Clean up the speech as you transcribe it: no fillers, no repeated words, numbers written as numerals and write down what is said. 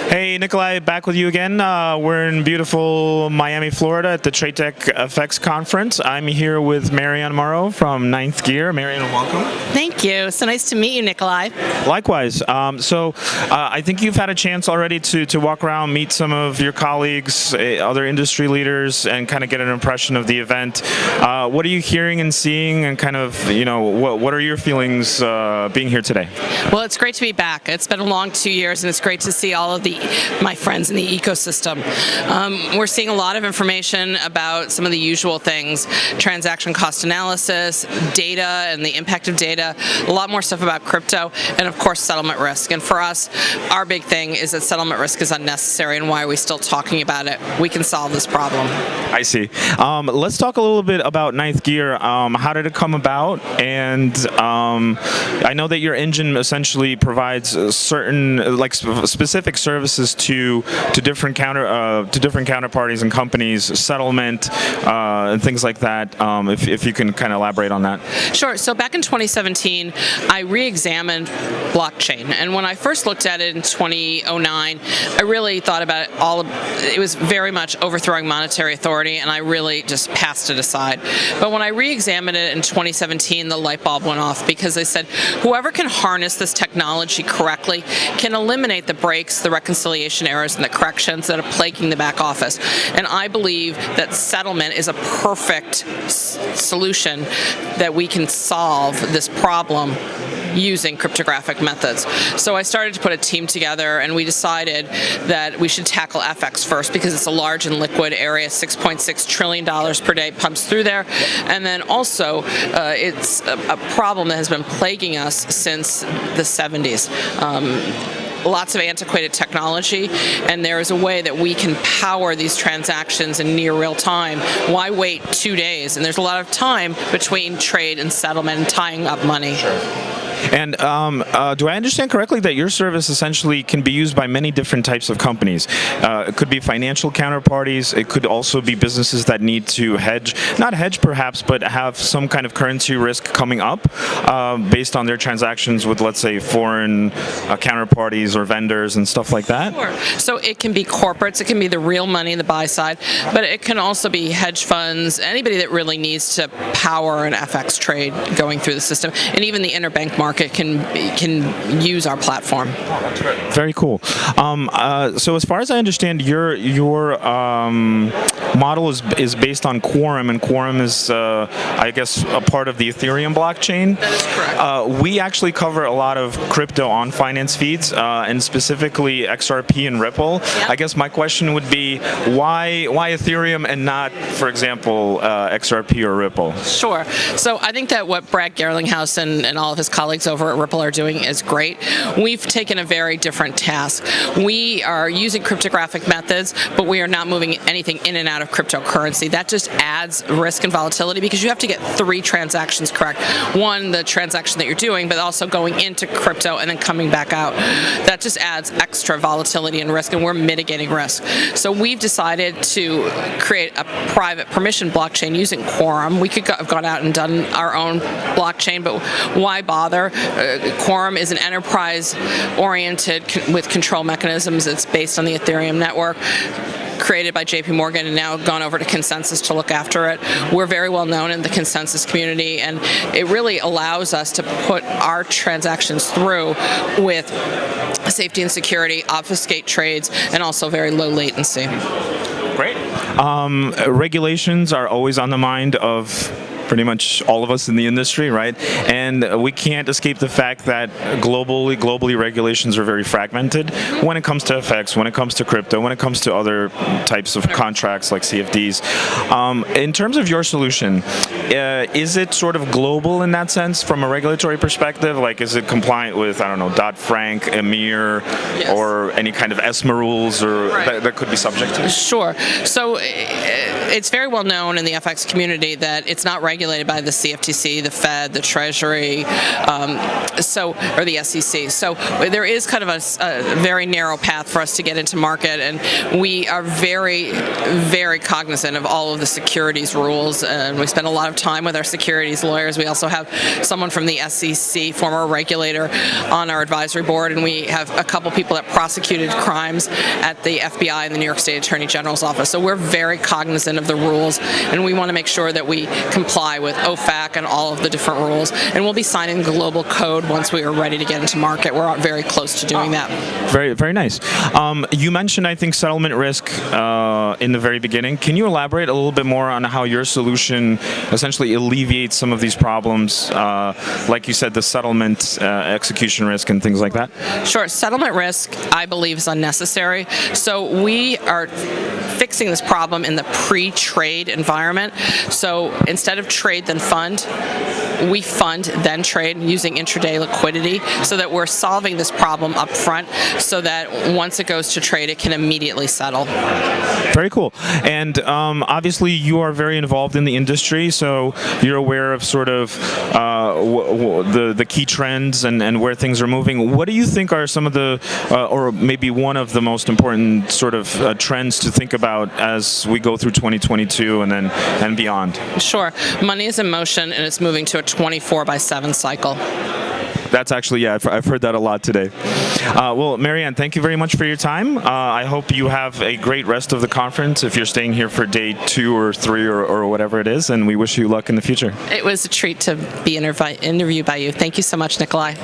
Hey, Nikolai, back with you again. We're in beautiful Miami, Florida at the TradetechFX conference. I'm here with Maryanne Morrow from Ninth Gear. Maryanne, welcome. Thank you. So nice to meet you, Nikolai. Likewise. I think you've had a chance already to walk around, meet some of your colleagues, other industry leaders, and kind of get an impression of the event. What are you hearing and seeing, and kind of, what are your feelings being here today? Well, it's great to be back. It's been a long 2 years, and it's great to see all of my friends in the ecosystem. We're seeing a lot of information about some of the usual things: transaction cost analysis, data and the impact of data, a lot more stuff about crypto, and of course settlement risk. And for us, our big thing is that settlement risk is unnecessary, and why are we still talking about it? We can solve this problem. I see. Let's talk a little bit about Ninth Gear. How did it come about? And I know that your engine essentially provides certain, specific services to different counterparties and companies, settlement and things like that. If you can kind of elaborate on that. Sure. So back in 2017, I re-examined blockchain, and when I first looked at it in 2009, I really thought about it was very much overthrowing monetary authority, and I really just passed it aside. But when I re-examined it in 2017, the light bulb went off, because they said whoever can harness this technology correctly can eliminate the breaks, the reconciliation errors, and the corrections that are plaguing the back office. And I believe that settlement is a perfect solution that we can solve this problem using cryptographic methods. So I started to put a team together, and we decided that we should tackle FX first, because it's a large and liquid area. $6.6 trillion per day pumps through there. And then also, it's a problem that has been plaguing us since the 70s. Lots of antiquated technology, and there is a way that we can power these transactions in near real time. Why wait 2 days? And there's a lot of time between trade and settlement and tying up money. Sure. And do I understand correctly that your service essentially can be used by many different types of companies? It could be financial counterparties. It could also be businesses that need to hedge, not hedge perhaps, but have some kind of currency risk coming up based on their transactions with, let's say, foreign counterparties or vendors and stuff like that? Sure. So it can be corporates, it can be the real money, the buy side, but it can also be hedge funds, anybody that really needs to power an FX trade going through the system, and even the interbank market can use our platform. Very cool. So as far as I understand, your model is based on Quorum, and Quorum is, I guess, a part of the Ethereum blockchain. That is correct. We actually cover a lot of crypto on FinanceFeeds, and specifically XRP and Ripple. Yep. I guess my question would be, why Ethereum and not, for example, XRP or Ripple? Sure. So I think that what Brad Gerlinghouse and all of his colleagues over at Ripple are doing is great. We've taken a very different task. We are using cryptographic methods, but we are not moving anything in and out of cryptocurrency. That just adds risk and volatility, because you have to get 3 transactions correct. One, the transaction that you're doing, but also going into crypto and then coming back out. That just adds extra volatility and risk, and we're mitigating risk. So we've decided to create a private permission blockchain using Quorum. We could have gone out and done our own blockchain, but why bother? Quorum is an enterprise-oriented with control mechanisms. It's based on the Ethereum network, created by JP Morgan, and now gone over to Consensus to look after it. We're very well known in the Consensus community, and it really allows us to put our transactions through with safety and security, obfuscate trades, and also very low latency. Great. Regulations are always on the mind of pretty much all of us in the industry, right? And we can't escape the fact that globally regulations are very fragmented when it comes to FX, when it comes to crypto, when it comes to other types of contracts like CFDs. In terms of your solution, is it sort of global in that sense from a regulatory perspective? Like, is it compliant with, I don't know, Dodd-Frank, EMIR, yes, or any kind of ESMA rules or right, that could be subject to? Sure. So it's very well known in the FX community that it's not regulated regulated by the CFTC, the Fed, the Treasury, or the SEC. So there is kind of a very narrow path for us to get into market, and we are very, very cognizant of all of the securities rules, and we spend a lot of time with our securities lawyers. We also have someone from the SEC, former regulator, on our advisory board, and we have a couple people that prosecuted crimes at the FBI and the New York State Attorney General's office. So we're very cognizant of the rules, and we want to make sure that we comply with OFAC and all of the different rules. And we'll be signing global code once we are ready to get into market. We're very close to doing that. Very, very nice. You mentioned, I think, settlement risk in the very beginning. Can you elaborate a little bit more on how your solution essentially alleviates some of these problems, like you said, the settlement execution risk and things like that? Sure. Settlement risk, I believe, is unnecessary. So we are fixing this problem in the pre-trade environment. So instead of trade then fund, we fund then trade using intraday liquidity, so that we're solving this problem up front, so that once it goes to trade, it can immediately settle. Very cool. And obviously you are very involved in the industry, so you're aware of sort of the key trends and where things are moving. What do you think are some of the, or maybe one of the most important sort of trends to think about as we go through 2022 and beyond? Sure. Money is in motion, and it's moving to a 24/7 cycle. That's actually, yeah, I've heard that a lot today. Well, Maryanne, thank you very much for your time. I hope you have a great rest of the conference if you're staying here for day 2 or 3 or whatever it is, and we wish you luck in the future. It was a treat to be interviewed by you. Thank you so much, Nikolai.